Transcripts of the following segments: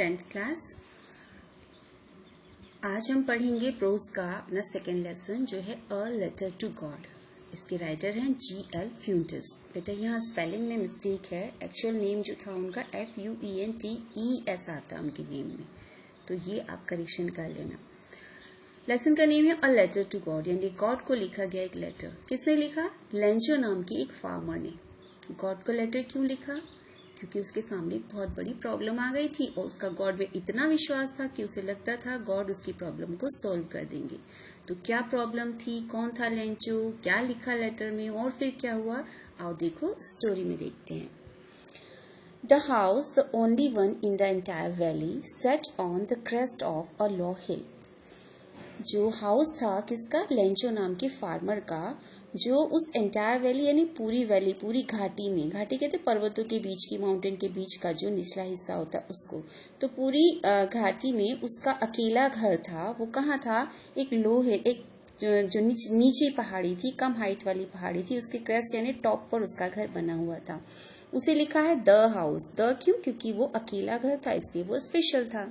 10th class. आज हम पढ़ेंगे प्रोज का अपना सेकेंड लेसन जो है अ लेटर टू गॉड। इसके राइटर हैं G.L. फ्यूंटस। बेटा यहाँ स्पेलिंग में मिस्टेक है, एक्चुअल नेम जो था उनका FUENTES आता उनके नेम में, तो ये आप करेक्शन कर लेना। लेसन का नेम है अ लेटर टू गॉड, यानी गॉड को लिखा गया एक लेटर। किसने लिखा? लेंचो नाम की एक फार्मर ने। गॉड को लेटर क्यों लिखा? क्योंकि उसके सामने बहुत बड़ी प्रॉब्लम आ गई थी और उसका गॉड में इतना विश्वास था कि उसे लगता था गॉड उसकी प्रॉब्लम को सॉल्व कर देंगे। तो क्या प्रॉब्लम थी, कौन था लेंचो, क्या लिखा लेटर में और फिर क्या हुआ, आओ देखो स्टोरी में देखते हैं। The house, the only one in the entire valley, set on the crest of a low hill. जो हाउस था किसका? लेंचो नाम के फार्मर का, जो उस एंटायर वैली यानी पूरी वैली, पूरी घाटी में, घाटी कहते पर्वतों के बीच की, माउंटेन के बीच का जो निचला हिस्सा होता है उसको, तो पूरी घाटी में उसका अकेला घर था। वो कहाँ था? एक लोहे, एक जो नीचे पहाड़ी थी, कम हाइट वाली पहाड़ी थी, उसके क्रेस्ट यानी टॉप पर उसका घर बना हुआ था। उसे लिखा है द हाउस। द क्यों? क्योंकि वो अकेला घर था, इसलिए वो स्पेशल था।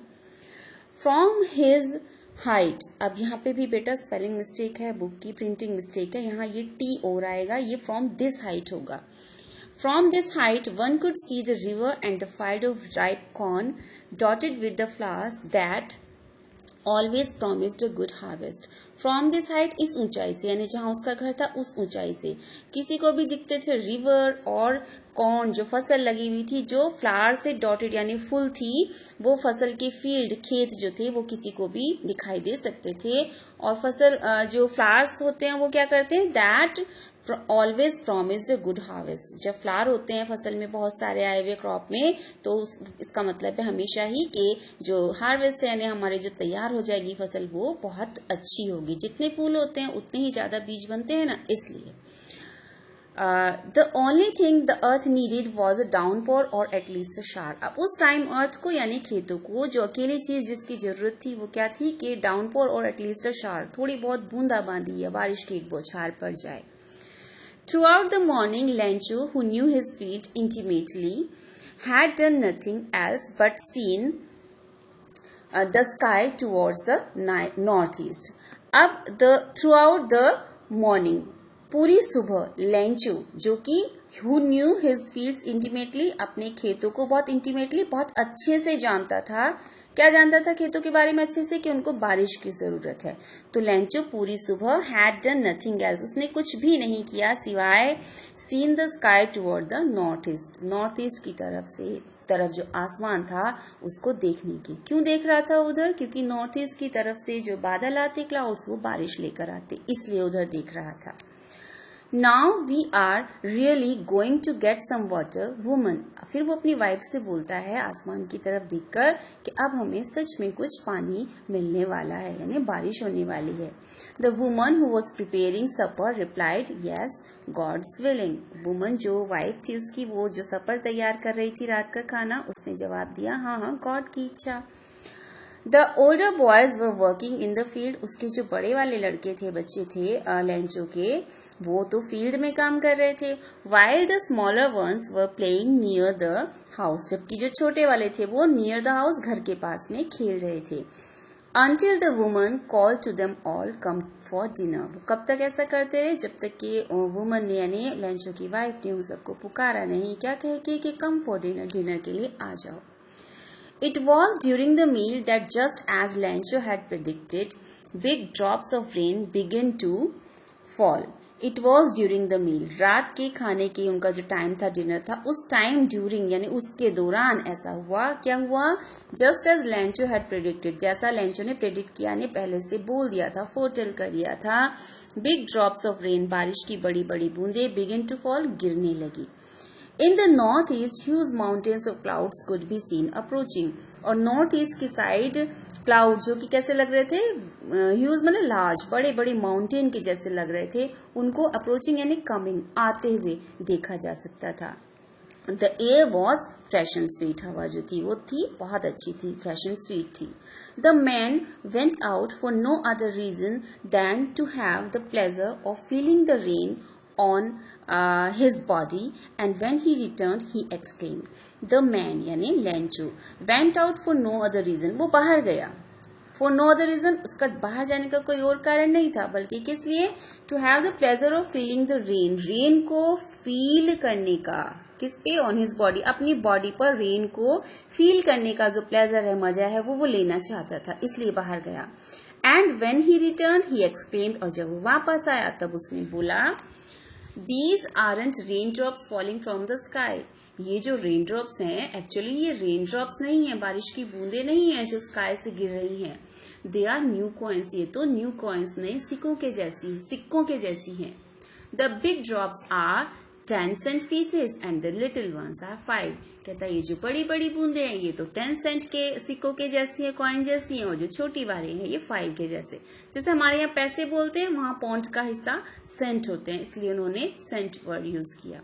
फ्रॉम हिज हाइट, अब यहाँ पे भी बेटा स्पेलिंग मिस्टेक है, बुक की प्रिंटिंग मिस्टेक है, यहाँ ये टी और आएगा, ये फ्रॉम दिस हाइट होगा। From this height one could see the river and the field of ripe corn dotted with the flowers that always promised a good harvest. From this height, इस ऊंचाई से, यानी जहां उसका घर था उस ऊंचाई से किसी को भी दिखते थे रिवर और कॉर्न, जो फसल लगी हुई थी, जो फ्लावर से डॉटेड यानी फुल थी, वो फसल के फील्ड, खेत जो थे वो किसी को भी दिखाई दे सकते थे। और फसल जो फ्लावर्स होते हैं वो क्या करते हैं? That always promised a good harvest. जब फ्लावर होते हैं फसल में बहुत सारे आए हुए क्रॉप में, तो इसका मतलब है हमेशा ही कि जो हार्वेस्ट है यानी हमारे जो तैयार हो जाएगी फसल वो बहुत अच्छी होगी। जितने फूल होते हैं उतने ही ज्यादा बीज बनते हैं ना, इसलिए। The only thing the earth needed was a downpour or at least a shower। अब उस टाइम अर्थ को यानी खेतों को जो अकेली चीज जिसकी जरूरत थी वो क्या थी कि डाउनपोर और एटलीस्ट अ शावर, थोड़ी बहुत बूंदाबांदी या बारिश की एक बौछार पड़ जाए। Throughout the morning, Lencho, who knew his field intimately, had done nothing else but seen the sky towards the northeast। अब throughout the morning, पूरी सुबह लेंचो, जो कि who knew his fields intimately, अपने खेतों को बहुत intimately, बहुत अच्छे से जानता था। क्या जानता था खेतों के बारे में अच्छे से? कि उनको बारिश की जरूरत है। तो लेंचो पूरी सुबह had done nothing else, उसने कुछ भी नहीं किया सिवाय seen the sky toward the northeast, north east की तरफ जो आसमान था उसको देखने की। क्यों देख रहा था उधर? क्योंकि नॉर्थ ईस्ट की तरफ से जो बादल आते क्लाउड्स वो बारिश लेकर आते, इसलिए उधर देख रहा था। Now we are really going to get some water, woman। फिर वो अपनी वाइफ से बोलता है आसमान की तरफ देखकर कि अब हमें सच में कुछ पानी मिलने वाला है, यानी बारिश होने वाली है। The woman who was preparing supper replied, yes, God's willing। Woman जो वाइफ थी उसकी, वो जो सपर तैयार कर रही थी रात का खाना, उसने जवाब दिया हाँ हाँ, गॉड की इच्छा। The older boys were working in the field। उसके जो बड़े वाले लड़के थे, बच्चे थे लेंचो के, वो तो फील्ड में काम कर रहे थे। While the smaller ones were playing near the house। जबकि जो छोटे वाले थे वो near the house, घर के पास में खेल रहे थे। Until the woman called to them all, come for dinner। वो कब तक ऐसा करते रहे? जब तक कि वुमन ने यानी लेंचो की वाइफ ने उन सबको पुकारा नहीं, क्या कह के कि come for dinner, डिनर के लिए आ जाओ। It was during the meal that, just as Lencho had predicted, big drops of rain began to fall। It was during the meal, रात के खाने के उनका जो टाइम था, डिनर था, उस टाइम ड्यूरिंग यानी उसके दौरान ऐसा हुआ। क्या हुआ? Just as Lencho had predicted, जैसा लेंचो ने प्रेडिक्ट किया, ने पहले से बोल दिया था, फोरटेल कर दिया था। Big drops of rain, बारिश की बड़ी बड़ी बूंदे, begin to fall, गिरने लगी। In the northeast, huge mountains of clouds could be seen approaching। और नॉर्थ ईस्ट की साइड क्लाउड जो कि कैसे लग रहे थे? ह्यूज मतलब लार्ज, बड़े बड़े माउंटेन के जैसे लग रहे थे, उनको अप्रोचिंग यानी कमिंग, आते हुए देखा जा सकता था। The air was fresh and sweet। हवा जो थी वो थी बहुत अच्छी थी, fresh and sweet थी। The men went out for no other reason than to have the pleasure of feeling the rain on his body, and when he returned he exclaimed. The man यानी Lencho went out for no other reason, वो बाहर गया for no other reason, उसका बाहर जाने का कोई और कारण नहीं था, बल्कि किस लिए? To have the pleasure of feeling the rain, rain को फील करने का, किस पे? ऑन हिज बॉडी, अपनी बॉडी पर रेन को फील करने का जो प्लेजर है, मजा है, वो लेना चाहता था, इसलिए बाहर गया. And when he return he explained, और जब वो वापस आया तब उसने बोला, these aren't rain drops falling from the sky, ये जो रेन ड्रॉप्स हैं एक्चुअली ये रेन ड्रॉप्स नहीं है, बारिश की बूंदे नहीं है जो स्काई से गिर रही हैं. दे आर न्यू कॉइन्स, ये तो न्यू कॉइन्स नए सिक्कों के जैसी हैं. The big drops are 10 cent pieces and the little ones are 5. कहता है ये जो बड़ी बड़ी बूंदे हैं ये तो 10 cent के सिक्कों के जैसी है, कॉइन जैसी है, और जो छोटी वाली हैं ये 5 के जैसे. जैसे हमारे यहाँ पैसे बोलते हैं, वहां पॉइंट का हिस्सा सेंट होते हैं, इसलिए उन्होंने सेंट वर्ड यूज किया.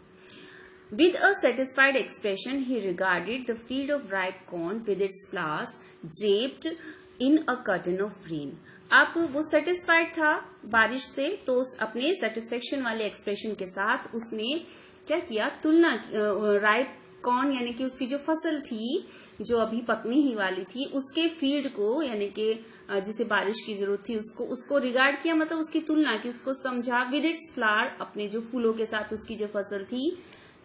With a satisfied expression, he regarded the field of ripe corn with its flowers draped in a curtain of rain. अब वो सेटिस्फाइड था बारिश से, तो अपने सेटिस्फेक्शन वाले एक्सप्रेशन के साथ उसने क्या किया? तुलना, राइप कॉर्न यानी कि उसकी जो फसल थी जो अभी पकने ही वाली थी, उसके फील्ड को यानी कि जिसे बारिश की जरूरत थी उसको रिगार्ड किया, मतलब उसकी तुलना की, उसको समझा. विद इट्स फ्लावर, अपने जो फूलों के साथ उसकी जो फसल थी.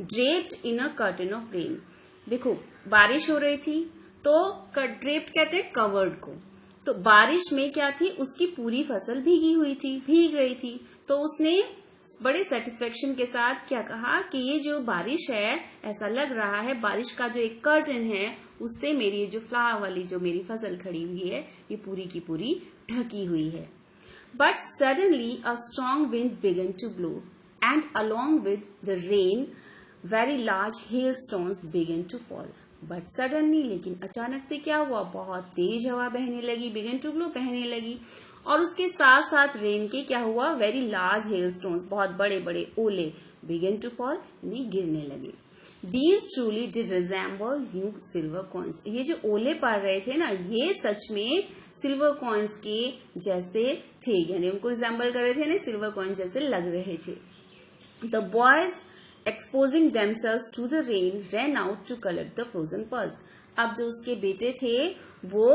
Draped in a curtain of rain, देखो बारिश हो रही थी तो ड्रेप्ड कहते हैं कवर्ड को, तो बारिश में क्या थी? उसकी पूरी फसल भीग रही थी. तो उसने बड़े सेटिस्फेक्शन के साथ क्या कहा कि ये जो बारिश है, ऐसा लग रहा है बारिश का जो एक कर्टन है उससे मेरी जो फ्लावर वाली जो मेरी फसल खड़ी हुई है ये पूरी की पूरी ढकी हुई है. But suddenly a strong wind began to blow and along with the rain very large hailstones began to fall. But suddenly, लेकिन अचानक से क्या हुआ? बहुत तेज हवा बहने लगी, बिगन टू ब्लो बहने लगी, और उसके साथ साथ रेन के क्या हुआ? वेरी लार्ज हेलस्टोन्स, बहुत बड़े बड़े ओले, बिगन टू फॉल यानी गिरने लगे. These truly did resemble new silver coins, ये जो ओले पड़ रहे थे ना, ये सच में सिल्वर कॉइन्स के जैसे थे, यानी उनको रिजेंबल कर रहे थे ना, सिल्वर कॉइन्स जैसे लग रहे थे. The boys exposing themselves to the rain ran out to collect the frozen pearls. अब जो उसके बेटे थे वो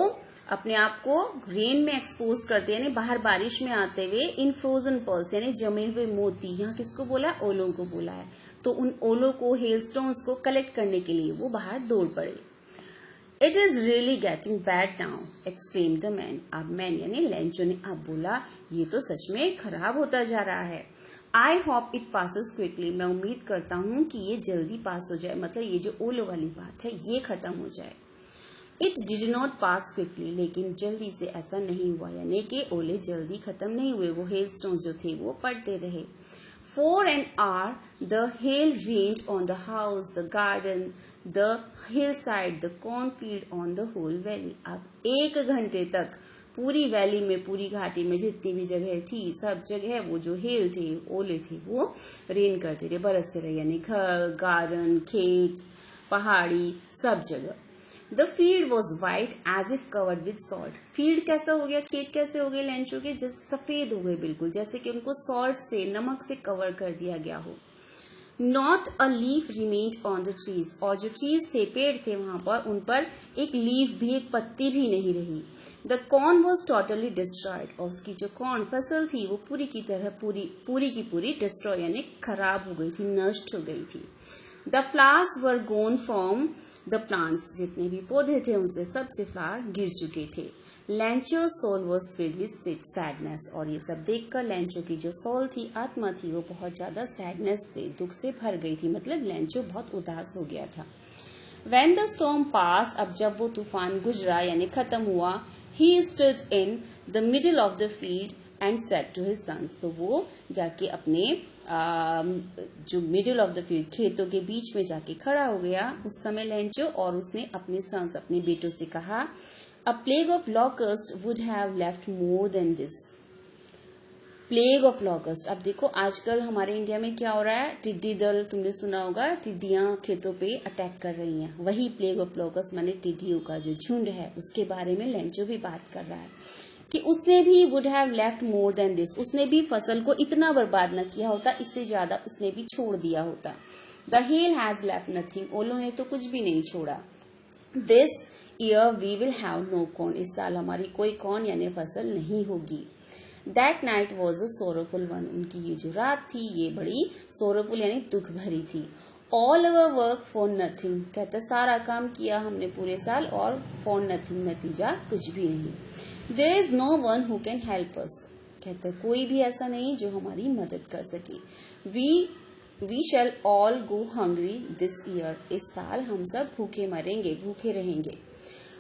अपने आप को रेन में एक्सपोज करते यानी बाहर बारिश में आते हुए इन फ्रोजन पर्ल्स यानी जमे हुए मोती, यहाँ किसको बोला है? ओलों को बोला है. तो उन ओलों को, हेलस्टोन्स को कलेक्ट करने के लिए वो बाहर दौड़ पड़े. It is really getting bad now exclaimed the man. अब मैन यानी लेंचो ने अब बोला ये तो सच में खराब होता जा रहा है. I hope it passes quickly, मैं उम्मीद करता हूं कि ये जल्दी पास हो जाए, मतलब ये जो ओलो वाली बात है ये खत्म हो जाए. It did not pass quickly, लेकिन जल्दी से ऐसा नहीं हुआ, यानी कि ओले जल्दी खत्म नहीं हुए, वो हेलस्टोन्स जो थे वो पड़ते रहे. For an hour the hail rained on the house, the garden, the hillside, the cornfield, on the whole valley. अब 1 घंटे तक पूरी वैली में, पूरी घाटी में जितनी भी जगह थी, सब जगह वो जो हेल थे, ओले थे, वो रेन करते रहे, बरसते रहे, यानी घर, गार्डन, खेत, पहाड़ी, सब जगह. The field was white as if covered with salt. Field कैसा हो गया? खेत कैसे हो गए लेंचो के? जैसे सफेद हो गए बिल्कुल, जैसे कि उनको सॉल्ट से, नमक से कवर कर दिया गया हो. Not a leaf remained on the trees, और जो ट्रीज थे, पेड़ थे वहां पर, उन पर एक लीफ भी, एक पत्ती भी नहीं रही. The corn was totally destroyed, और उसकी जो कॉर्न फसल थी वो पूरी की तरह पूरी की पूरी डिस्ट्रॉय यानी खराब हो गई थी, नष्ट हो गई थी. The flowers were gone from the plants, जितने भी पौधे थे उनसे सबसे फ्लावर गिर चुके थे. Lencho soul was filled with sadness, और ये सब देखकर लेंचो की जो सोल थी, आत्मा थी, वो बहुत ज्यादा सैडनेस से, दुख से भर गई थी, मतलब लेंचो बहुत उदास हो गया था. When the storm passed, अब जब वो तूफान गुजरा यानी खत्म हुआ, he stood in the middle of the field and said to his sons, तो वो जाके अपने जो मिडिल ऑफ द फील्ड, खेतों के बीच में जाके खड़ा हो गया उस समय लेंचो, और उसने अपने सन्स, अपने बेटों से कहा, A plague of locusts would have left more than this. Plague of locust. अब देखो आजकल हमारे इंडिया में क्या हो रहा है, टिड्डी दल, तुमने सुना होगा, टिड्डियां खेतों पे अटैक कर रही हैं। वही प्लेग ऑफ लॉकस्ट माने टिड्डियों का जो झुंड है, उसके बारे में लेंचो भी बात कर रहा है कि उसने भी would have left more than this, उसने भी फसल को इतना बर्बाद न किया होता, इससे ज्यादा उसने भी छोड़ दिया होता। The hail has left nothing, ओलों ने तो कुछ भी नहीं छोड़ा। This year we will have no corn, इस साल हमारी कोई कॉर्न यानी फसल नहीं होगी। That night was a sorrowful one, उनकी ये जो रात थी ये बड़ी सोरोफुल यानी दुख भरी थी। All our work for nothing, कहते सारा काम किया हमने पूरे साल और फॉर नथिंग, नतीजा कुछ भी नहीं। There is no one who can help us, कहते कोई भी ऐसा नहीं जो हमारी मदद कर सके। We shall all go hungry this year, इस साल हम सब भूखे मरेंगे, भूखे रहेंगे।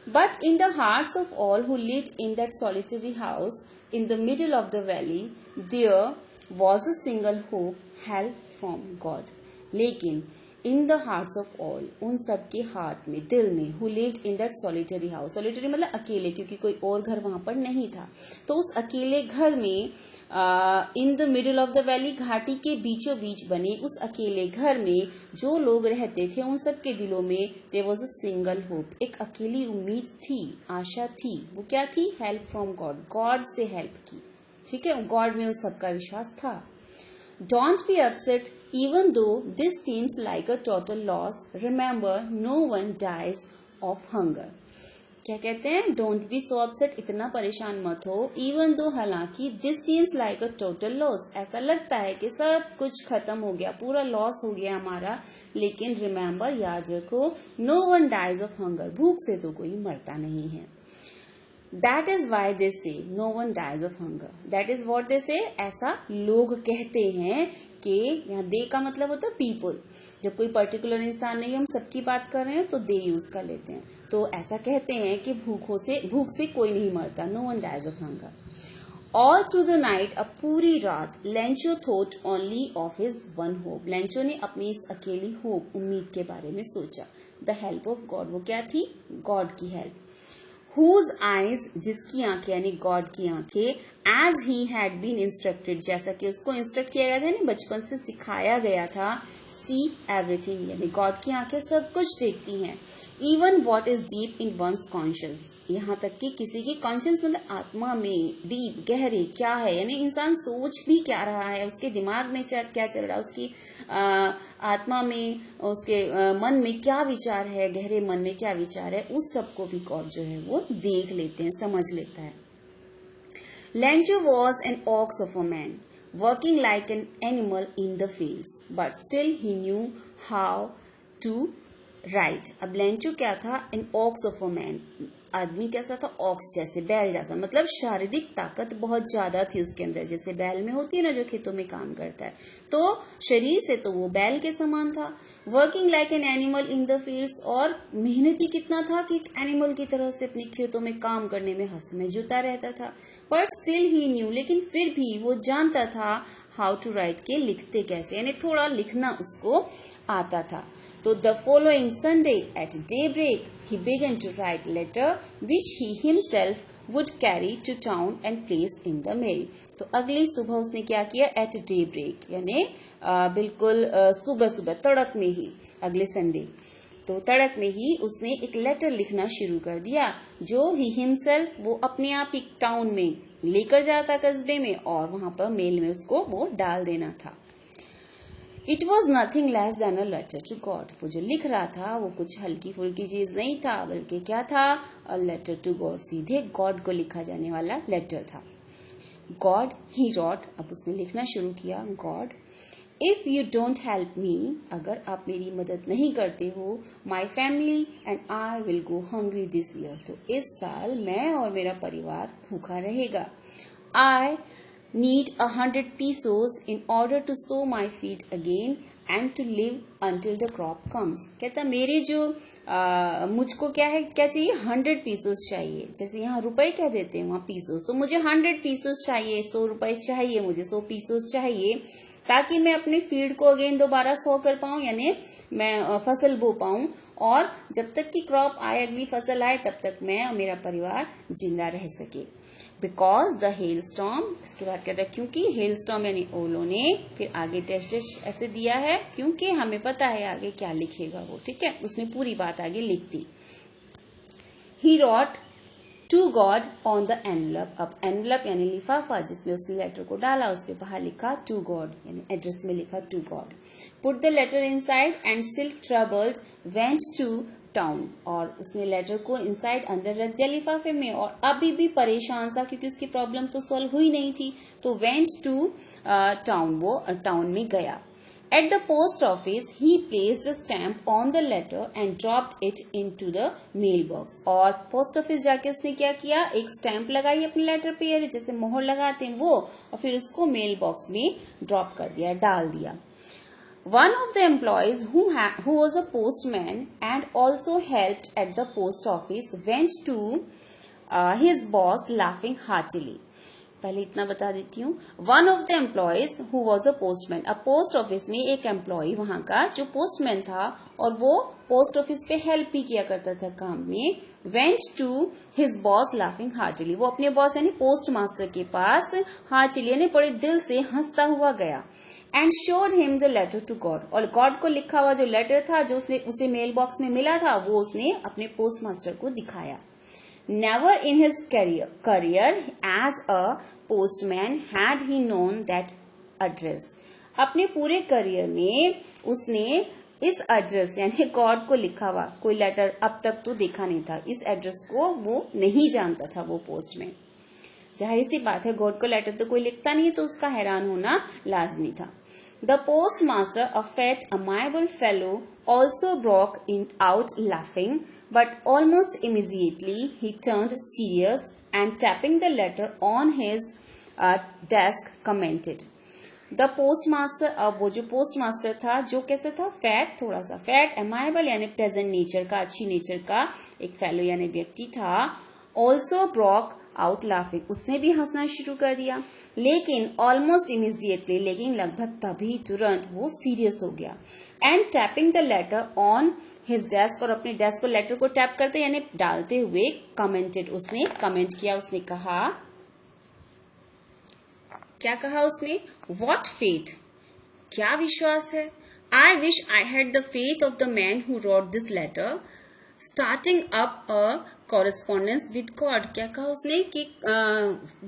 But in the hearts of all who lived in that solitary house in the middle of the valley, there was a single hope, help from God. लेकिन in the hearts of all, उन सबके heart में, दिल में, who lived in that solitary house, solitary मतलब अकेले, क्योंकि कोई और घर वहां पर नहीं था, तो उस अकेले घर में in the middle of the valley, घाटी के बीचों बीच बने उस अकेले घर में जो लोग रहते थे उन सब के दिलों में there was a single hope, एक अकेली उम्मीद थी, आशा थी। वो क्या थी? हेल्प फ्रॉम गॉड, गॉड से हेल्प की। ठीक है, गॉड में उन सबका विश्वास था। Don't be upset even though this seems like a total loss, remember no one dies of hunger. क्या कहते हैं? डोंट बी सो अपसेट, इतना परेशान मत हो। इवन दो, हालांकि this seems like a total loss, ऐसा लगता है कि सब कुछ खत्म हो गया, पूरा लॉस हो गया हमारा, लेकिन रिमेम्बर, याद रखो, no one dies of hunger, भूख से तो कोई मरता नहीं है। That is why they say no one dies of hunger. That is what they say. ऐसा लोग कहते हैं कि यहाँ दे का मतलब होता है पीपल, जब कोई पर्टिकुलर इंसान नहीं, हम सबकी बात कर रहे हैं तो दे यूज कर लेते हैं। तो ऐसा कहते हैं कि भूख से कोई नहीं मरता, no one dies of hunger. All through the night, अब पूरी रात, Lencho thought only of his one hope, Lencho ने अपनी इस अकेली होप, उम्मीद के बारे में सोचा। द हेल्प ऑफ गॉड, वो क्या थी? गॉड की हेल्प। Whose eyes, जिसकी आंखें यानी गॉड की आंखें, as he had been instructed, जैसा कि उसको इंस्ट्रक्ट किया गया था यानी बचपन से सिखाया गया था, see everything, यानी गॉड की आंखें सब कुछ देखती हैं। even what is deep in one's conscience, यहाँ तक कि किसी की कॉन्शियस मतलब आत्मा में, डीप, गहरे क्या है, यानी इंसान सोच भी क्या रहा है, उसके दिमाग में क्या चल रहा है, उसकी आत्मा में, उसके मन में क्या विचार है, गहरे मन में क्या विचार है, उस सबको भी गॉड जो है वो देख लेते हैं, समझ लेता है। Lencho was an ox of a man working like an animal in the fields, but still he knew how to write. अब लेंचो क्या था? An ox of a man, आदमी कैसा था? ऑक्स जैसे, बैल जैसा, मतलब शारीरिक ताकत बहुत ज्यादा थी उसके अंदर, जैसे बैल में होती है ना जो खेतों में काम करता है, तो शरीर से तो वो बैल के समान था। Working like an animal in the fields, और मेहनती कितना था कि एक एनिमल की तरह से अपने खेतों में काम करने में हंस जुटा रहता था। बट स्टिल ही न्यू, लेकिन फिर भी वो जानता था हाउ टू राइट, के लिखते कैसे, यानी थोड़ा लिखना उसको आता था। तो the following Sunday at daybreak he began to write letter which he himself would carry to town and place in the mail. तो अगली सुबह उसने क्या किया? एट डे ब्रेक, यानी बिल्कुल सुबह सुबह, तड़क में ही, अगले संडे, तो तड़क में ही उसने एक लेटर लिखना शुरू कर दिया, जो ही हिमसेल्फ, वो अपने आप एक टाउन में लेकर जाता, कस्बे में, और वहां पर मेल में उसको वो डाल देना था। It was nothing less than a letter to God, वो जो लिख रहा था वो कुछ हल्की फुल्की चीज नहीं था, बल्कि क्या था? अ लेटर टू गॉड, सीधे गॉड को लिखा जाने वाला लेटर था। गॉड ही रॉट, अब उसने लिखना शुरू किया, God if you don't help me, अगर आप मेरी मदद नहीं करते हो, my family and I will go hungry this year, तो इस साल मैं और मेरा परिवार भूखा रहेगा। आई need 100 pesos in order to sow my feet again and to live until the crop comes। कहता मेरे जो मुझको क्या चाहिए? 100 पीसोस चाहिए, जैसे यहाँ रुपए क्या देते हैं वहाँ पीसोस, तो मुझे 100 पीसोस चाहिए, 100 रुपए चाहिए मुझे, 100 पीसोस चाहिए, ताकि मैं अपने फील्ड को अगेन दोबारा सो कर पाऊं, यानी मैं फसल बो पाऊं, और जब तक कि क्रॉप आए, अगली फसल आए, तब तक मैं और मेरा परिवार जिंदा रह सके। बिकॉज द हेल स्टॉर्म, इसके बाद कहता है क्योंकि हेल स्टॉर्म यानी ओलों ने, फिर आगे डैश डैश ऐसे दिया है क्योंकि हमें पता है आगे क्या लिखेगा वो, ठीक है, उसने पूरी बात आगे लिख दी। He wrote to God on the envelope, अब एनवलप यानी लिफाफा जिसमें उसने लेटर को डाला, उस पे बाहर लिखा टू गॉड, यानी एड्रेस में लिखा to God. Put the letter inside and still troubled went to town, और उसने लेटर को इनसाइड अंदर रख दिया लिफाफे में, और अभी भी परेशान सा क्योंकि उसकी प्रॉब्लम तो सॉल्व हुई नहीं थी, तो वेंट टू टाउन, वो टाउन में गया। At the post office, he placed a stamp on the letter and dropped it into the mailbox. और पोस्ट ऑफिस जाके उसने क्या किया, एक स्टैंप लगाई अपने लेटर पे, जैसे मोहर लगाते हैं वो, और फिर उसको मेल बॉक्स में ड्रॉप कर दिया, डाल दिया। One of the employees who was a postman and also helped at the post office went to his boss laughing heartily. पहले इतना बता देती हूँ। One of the employees who was a postman, अब पोस्ट ऑफिस में एक employ वहां का जो पोस्टमैन था और वो पोस्ट ऑफिस पे हेल्प भी किया करता था काम में, went to his boss laughing heartily, वो अपने बॉस यानी पोस्ट मास्टर के पास हार्टिली यानी बड़े दिल से हंसता हुआ गया। And showed him the letter to God, और गॉड को लिखा हुआ जो लेटर था जो उसने उसे मेल बॉक्स में मिला था वो उसने अपने पोस्ट मास्टर को दिखाया। Never in his career as a postman had he known that address. अपने पूरे करियर में उसने इस एड्रेस यानी गॉड को लिखा हुआ कोई लेटर अब तक तो देखा नहीं था, इस एड्रेस को वो नहीं जानता था वो पोस्टमैन। जाहिर सी बात है गॉड को लेटर तो कोई लिखता नहीं है, तो उसका हैरान होना लाजमी था। The postmaster, a fat, amiable fellow, also broke out laughing, but almost immediately he turned serious and tapping the letter on his desk commented. The postmaster, अब वो जो पोस्टमास्टर था जो कैसे था, फैट, थोड़ा सा फैट, अमाइबल यानी प्रेजेंट नेचर का, अच्छी नेचर का एक फेलो यानी व्यक्ति था। ऑल्सो ब्रॉक आउट लाफिंग, उसने भी हंसना शुरू कर दिया, लेकिन ऑलमोस्ट इमीडिएटली, लेकिन लगभग तभी तुरंत वो सीरियस हो गया। And tapping the later on his desk, और अपने डेस्क पर लेटर को टैप करते यानी डालते हुए कमेंटेड, उसने कमेंट किया, उसने कहा, क्या कहा उसने, व्हाट फेथ, क्या विश्वास है। I wish I had the faith of the man who wrote this letter starting up a correspondence with God, क्या कहा उसने कि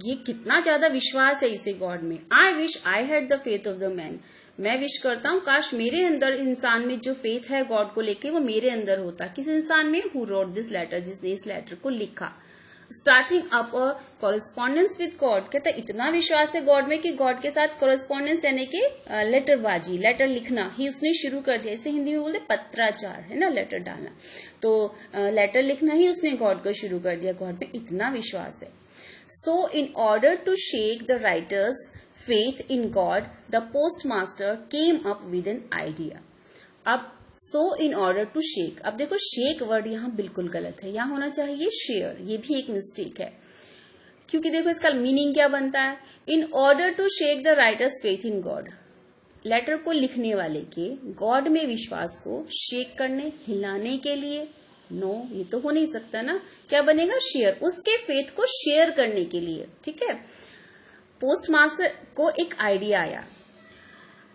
ये कितना ज्यादा विश्वास है इसे गॉड में। आई wish I had the faith of the man, मैं विश करता हूँ काश मेरे अंदर इंसान में जो फेथ है गॉड को लेके वो मेरे अंदर होता। किस इंसान में, हु रोट दिस लेटर, जिसने इस लेटर को लिखा। Starting up a correspondence with God, कहता इतना विश्वास है गॉड में कि गॉड के साथ कॉरेस्पॉन्डेंस यानी कि लेटरबाजी, लेटर लिखना ही उसने शुरू कर दिया। इसे हिंदी में बोलते पत्राचार, है ना, लेटर डालना, तो लेटर लिखना ही उसने गॉड को शुरू कर दिया, गॉड में इतना विश्वास है। So in order to shake the writer's faith in God the postmaster came up with an idea. अब so in order to shake, अब देखो शेक वर्ड यहाँ बिल्कुल गलत है, यहाँ होना चाहिए शेयर, ये भी एक मिस्टेक है, क्योंकि देखो इसका मीनिंग क्या बनता है, in order to shake the writer's faith in God, letter को लिखने वाले के गॉड में विश्वास को शेक करने, हिलाने के लिए। नो, ये तो हो नहीं सकता ना, क्या बनेगा, शेयर, उसके फेथ को शेयर करने के लिए, ठीक है। पोस्टमास्टर को एक आइडिया आया,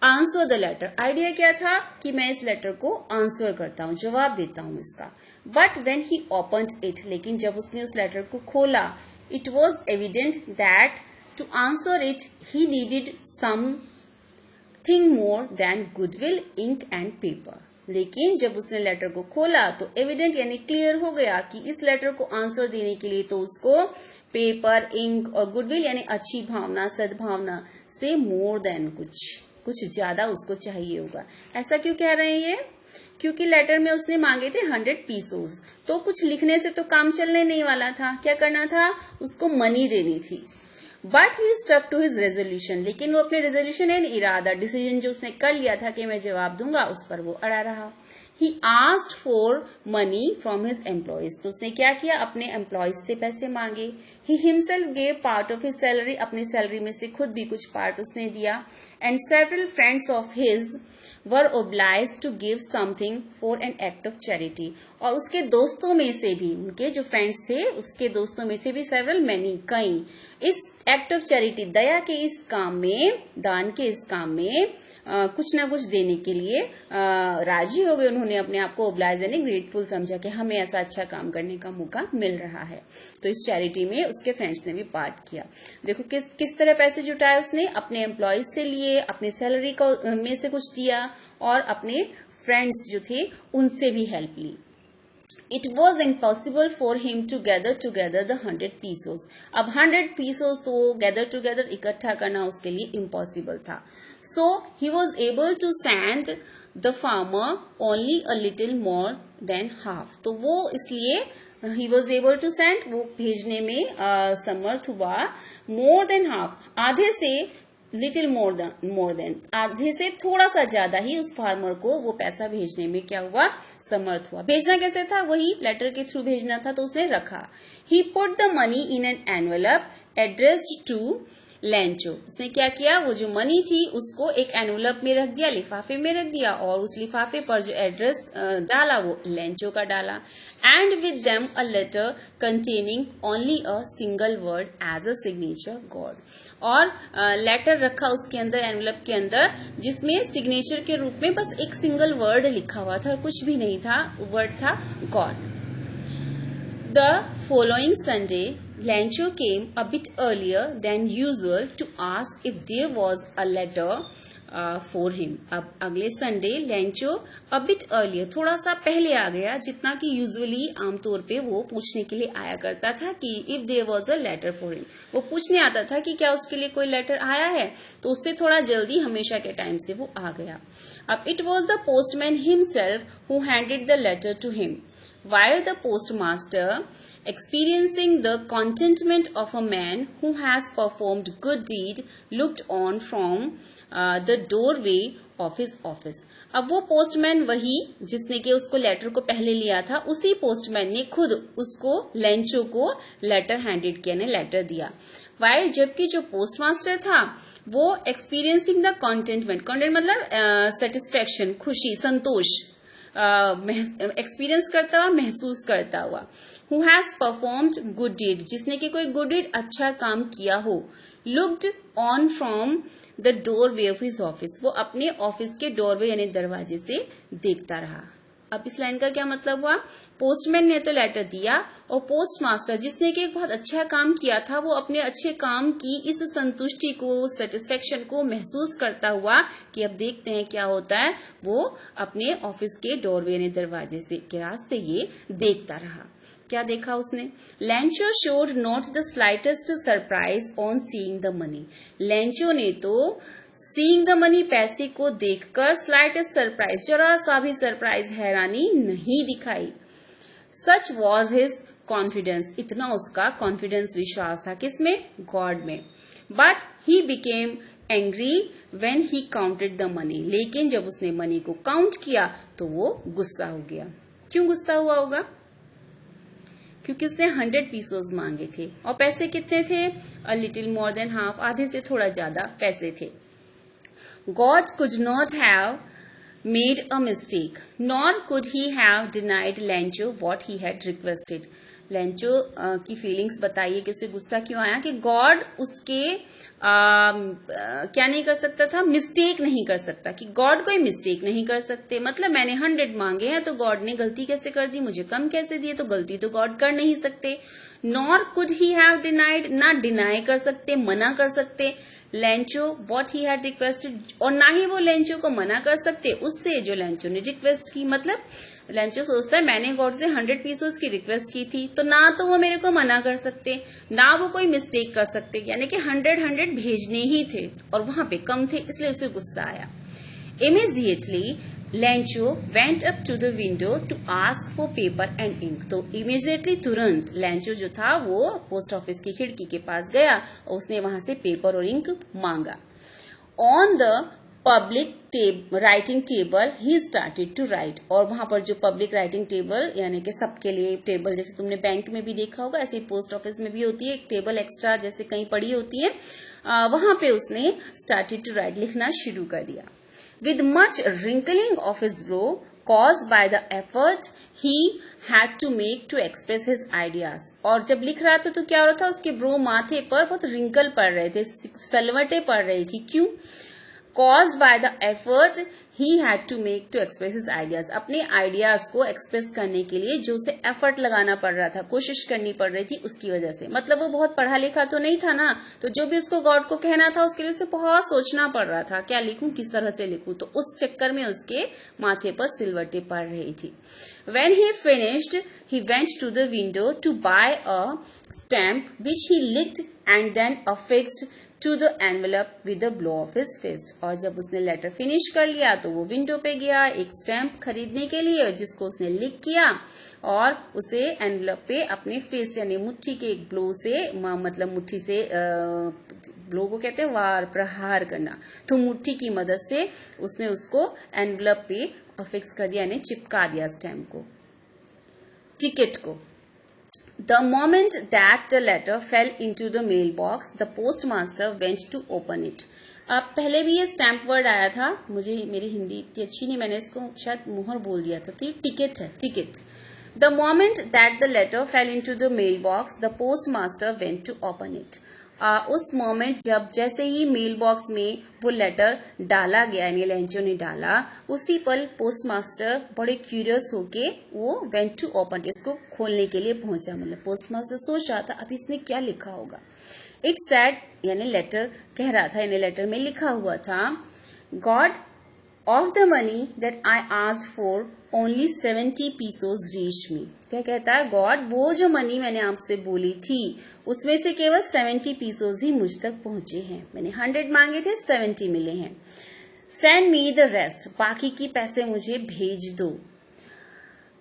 आंसर द लेटर, आइडिया क्या था कि मैं इस लेटर को आंसर करता हूं, जवाब देता हूं इसका। But when he opened it, लेकिन जब उसने उस लेटर को खोला, it was evident that to answer it he needed something more than goodwill, ink and paper. लेकिन जब उसने लेटर को खोला तो एविडेंट यानी क्लियर हो गया कि इस लेटर को आंसर देने के लिए तो उसको पेपर, इंक और गुडविल यानी अच्छी भावना, सद्भावना से मोर देन कुछ ज्यादा उसको चाहिए होगा। ऐसा क्यों कह रहे हैं ये, क्योंकि लेटर में उसने मांगे थे 100 पीसोस, तो कुछ लिखने से तो काम चलने नहीं वाला था, क्या करना था, उसको मनी देनी थी। But he stuck to his resolution, लेकिन वो अपने रेजोल्यूशन यानी इरादा, डिसीजन जो उसने कर लिया था कि मैं जवाब दूंगा, उस पर वो अड़ा रहा। He asked for money from his employees, तो उसने क्या किया, अपने एम्प्लॉयज से पैसे मांगे. He himself gave part of his salary, अपनी सैलरी में से खुद भी कुछ पार्ट उसने दिया. And several friends of his were obliged to give something for an act of charity, और उसके दोस्तों में से भी, उनके जो फ्रेंड्स थे उसके दोस्तों में से भी सेवरल मैनी, कई, इस एक्ट ऑफ चैरिटी, दया के इस काम में, दान के इस काम में कुछ ना कुछ देने के लिए राजी हो गए. उन्होंने अपने आप को ओब्लाइज यानी ग्रेटफुल समझा कि हमें ऐसा अच्छा काम करने का मौका मिल रहा है. तो इस चैरिटी में उसके फ्रेंड्स ने भी पार्ट किया. देखो किस तरह पैसे जुटाए उसने, अपने एम्प्लॉयज से लिए, अपने सैलरी में से कुछ दिया और अपने फ्रेंड्स जो थे उनसे भी हेल्प ली. It was impossible for him to gather together the 100 pesos. अब 100 pesos तो gather together इकट्ठा करना उसके लिए impossible था. So he was able to send the farmer only a little more than half. तो वो इसलिए he was able to send, वो भेजने में समर्थ हुआ more than half, आधे से लिटिल मोर देन, आधे से थोड़ा सा ज्यादा ही उस फार्मर को वो पैसा भेजने में क्या हुआ, समर्थ हुआ. भेजना कैसे था, वही लेटर के थ्रू भेजना था, तो उसने रखा. He put the money in an envelope addressed to Lencho. उसने क्या किया, वो जो मनी थी उसको एक एनवेलप में रख दिया, लिफाफे में रख दिया, और उस लिफाफे पर जो एड्रेस डाला वो लेंचो का डाला. And with them a letter containing only a single word as a signature God, और लेटर रखा उसके अंदर, एनवेलप के अंदर, जिसमें सिग्नेचर के रूप में बस एक सिंगल वर्ड लिखा हुआ था और कुछ भी नहीं था, वर्ड था God. The following Sunday, Lancho came a bit earlier than usual to ask if there was a letter for him. अब अगले Sunday Lencho a bit earlier, थोड़ा सा पहले आ गया, जितना कि यूजुअली आमतौर पे वो पूछने के लिए आया करता था कि if there was a letter for him, वो पूछने आता था कि क्या उसके लिए कोई लेटर आया है, तो उससे थोड़ा जल्दी हमेशा के टाइम से वो आ गया. अब it was the postman himself who handed the letter to him. While the postmaster, experiencing the contentment of a man who has performed good deed, looked on from the doorway of his office. अब वो postman वही जिसने कि उसको letter को पहले लिया था, उसी पोस्टमैन ने खुद उसको लेंचो को लेटर हैंडेड किया, ने लेटर दिया. वाइल जबकि जो पोस्टमास्टर था वो एक्सपीरियंसिंग द कॉन्टेंटमेंट, कॉन्टेंट मतलब सेटिस्फेक्शन, खुशी, संतोष, एक्सपीरियंस करता हुआ, महसूस करता हुआ. Who has performed good deed, जिसने कि कोई गुड डीड, अच्छा काम किया हो. Looked on from the doorway of his office, वो अपने ऑफिस के डोरवे यानी दरवाजे से देखता रहा. अब इस लाइन का क्या मतलब हुआ, पोस्टमैन ने तो लेटर दिया और पोस्टमास्टर जिसने कि एक बहुत अच्छा काम किया था, वो अपने अच्छे काम की इस संतुष्टि को, सेटिस्फेक्शन को महसूस करता हुआ कि अब देखते हैं क्या होता है, वो अपने ऑफिस के डोरवे यानी दरवाजे से के रास्ते ये देखता रहा. क्या देखा उसने, Lencho showed not the slightest surprise on seeing the money. Lencho ने तो सीइंग द मनी, पैसे को देखकर, स्लाइटेस्ट सरप्राइज, जरा सा भी सरप्राइज, हैरानी नहीं दिखाई. सच वॉज हिज कॉन्फिडेंस, इतना उसका कॉन्फिडेंस, विश्वास था किसमें, गॉड में. But he became angry when he counted the money, लेकिन जब उसने मनी को काउंट किया तो वो गुस्सा हो गया. क्यों गुस्सा हुआ होगा, क्योंकि उसने 100 पीसोज मांगे थे और पैसे कितने थे, a little more than half, आधे से थोड़ा ज्यादा पैसे थे. God could not have made a mistake, nor could he have denied Lencho what he had requested. Lencho की फीलिंग्स बताइए कि उसे गुस्सा क्यों आया, कि गॉड उसके क्या नहीं कर सकता था, मिस्टेक नहीं कर सकता, कि गॉड कोई मिस्टेक नहीं कर सकते. मतलब मैंने 100 मांगे हैं तो गॉड ने गलती कैसे कर दी, मुझे कम कैसे दिए, तो गलती तो गॉड कर नहीं सकते. Nor could he have denied, ना डिनाई कर सकते, मना कर सकते Lencho what he had requested, और ना ही वो लेंचो को मना कर सकते उससे जो लेंचो ने रिक्वेस्ट की. मतलब लेंचो सोचता है मैंने गॉड से 100 पीसोज की रिक्वेस्ट की थी, तो ना तो वो मेरे को मना कर सकते, ना वो कोई मिस्टेक कर सकते, यानी कि 100 भेजने ही थे और वहां पे कम थे, इसलिए उसे गुस्सा आया. Immediately Lencho went up to the window to ask for paper and ink. तो इमीडिएटली, तुरंत लेंचो जो था वो पोस्ट ऑफिस की खिड़की के पास गया और उसने वहां से पेपर और इंक मांगा. On the public writing table he started to write. और वहां पर जो पब्लिक राइटिंग टेबल यानी कि सबके लिए टेबल, जैसे तुमने बैंक में भी देखा होगा, ऐसे ही पोस्ट ऑफिस में भी होती है एक टेबल एक्स्ट्रा, जैसे कहीं पड़ी होती है, वहां पे उसने स्टार्टेड टू राइट, लिखना शुरू कर दिया। With much wrinkling of his bro caused by the effort he had to make to express his ideas। और जब लिख रहा था तो क्या हो रहा था, उसके ब्रो माथे पर बहुत रिंकल पड़ रहे थे, सलवटें पड़ रही थी। क्यों? caused by the effort he had to make to express his ideas, अपने आइडियाज को एक्सप्रेस करने के लिए जो उसे एफर्ट लगाना पड़ रहा था, कोशिश करनी पड़ रही थी, उसकी वजह से। मतलब वो बहुत पढ़ा लिखा तो नहीं था ना, तो जो भी उसको गॉड को कहना था उसके लिए उसे बहुत सोचना पड़ रहा था, क्या लिखूं, किस तरह से लिखूं, तो उस चक्कर में उसके माथे पर सिलवटें पड़ रही थी। When he finished, he went to the window to buy a stamp which he licked and then affixed to the envelope with a blow of his fist। और जब उसने लेटर फिनिश कर लिया तो वो विंडो पे गया एक स्टैम्प खरीदने के लिए, जिसको उसने लिख किया और उसे एनवेलप पे अपने फिस्ट यानी मुट्ठी के एक ब्लो से, मतलब मुट्ठी से ब्लो को कहते हैं वार, प्रहार करना, तो मुट्ठी की मदद से उसने उसको एनवेलप पे अफिक्स कर दिया, यानी चिपका दिया स्टैम्प को, टिकट को। The moment that the letter fell into the mailbox, the postmaster went to open it। अब पहले भी ये स्टैम्प वर्ड आया था, मुझे मेरी हिंदी इतनी अच्छी नहीं, मैंने इसको शायद मुहर बोल दिया था, तो ये टिकट है, ticket. The moment that the letter fell into the mailbox, the postmaster went to open it। उस मोमेंट जब जैसे ही मेल बॉक्स में वो लेटर डाला गया, यानी लेंचो ने डाला, उसी पल पोस्टमास्टर बड़े क्यूरियस होके वो वेंट टू ओपन, इसको खोलने के लिए पहुंचा। मतलब पोस्टमास्टर सोच रहा था अब इसने क्या लिखा होगा। इट सेड, यानी लेटर कह रहा था, यानी लेटर में लिखा हुआ था, God of the money that I asked for only 70 pesos reach me. क्या कहता है, गॉड वो जो मनी मैंने आपसे बोली थी उसमें से केवल 70 pesos ही मुझ तक पहुंचे हैं, मैंने 100 मांगे थे, 70 मिले हैं। सेंड मी द रेस्ट, बाकी की पैसे मुझे भेज दो।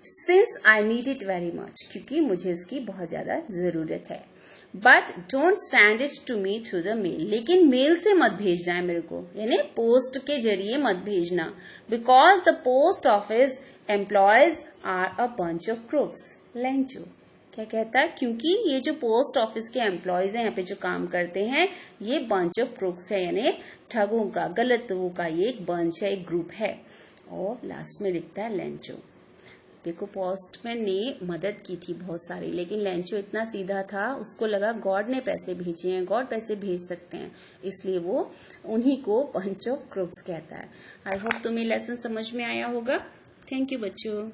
Since I need it very much, क्योंकि मुझे इसकी बहुत ज्यादा जरूरत है। But don't send it to me through the mail, लेकिन मेल से मत भेजना है मेरे को, यानी पोस्ट के जरिए मत भेजना। Because the post office employees are a bunch of crooks. Lencho क्या कहता है, क्योंकि ये जो पोस्ट ऑफिस के एम्प्लॉयज हैं, यहाँ पे जो काम करते हैं, ये बंच ऑफ क्रूक्स है, यानी ठगों का, गलत लोगों का ये एक बंच है, एक ग्रुप है। और लास्ट में लिखता है लेंचो। देखो पोस्टमैन ने मदद की थी बहुत सारी, लेकिन लेंचो इतना सीधा था, उसको लगा गॉड ने पैसे भेजे हैं, गॉड पैसे भेज सकते हैं, इसलिए वो उन्हीं को बंच ऑफ क्रूक्स कहता है। आई होप तुम्हें लेसन समझ में आया होगा। थैंक यू बच्चों।